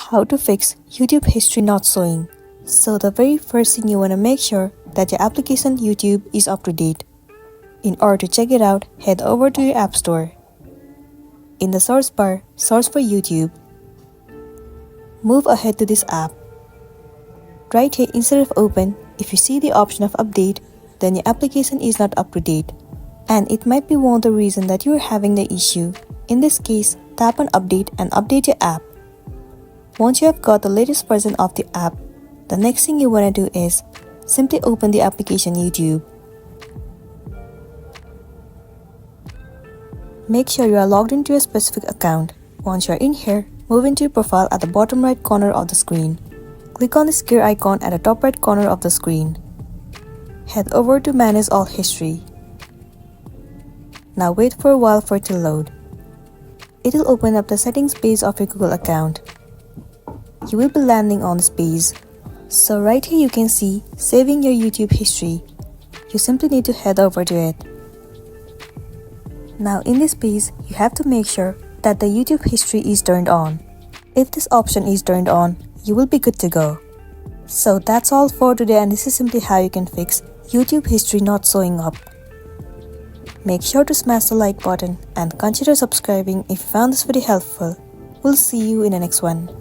How to fix YouTube history not showing. So the very first thing you want to make sure that your application YouTube is up to date. In order to check it out, head over to your App Store. In the search bar, search for YouTube. Move ahead to this app. Right here instead of open, if you see the option of update, then your application is not up to date. And it might be one of the reasons that you are having the issue. In this case, tap on update and update your app. Once you have got the latest version of the app, the next thing you want to do is simply open the application YouTube. Make sure you are logged into a specific account. Once you are in here, move into your profile at the bottom right corner of the screen. Click on this gear icon at the top right corner of the screen. Head over to Manage All History. Now wait for a while for it to load. It will open up the settings page of your Google account. You will be landing on this page. So right here you can see saving your YouTube history. You simply need to head over to it. Now in this page, you have to make sure that the YouTube history is turned on. If this option is turned on, you will be good to go. So that's all for today, and this is simply how you can fix YouTube history not showing up. Make sure to smash the like button and consider subscribing if you found this video helpful. We'll see you in the next one.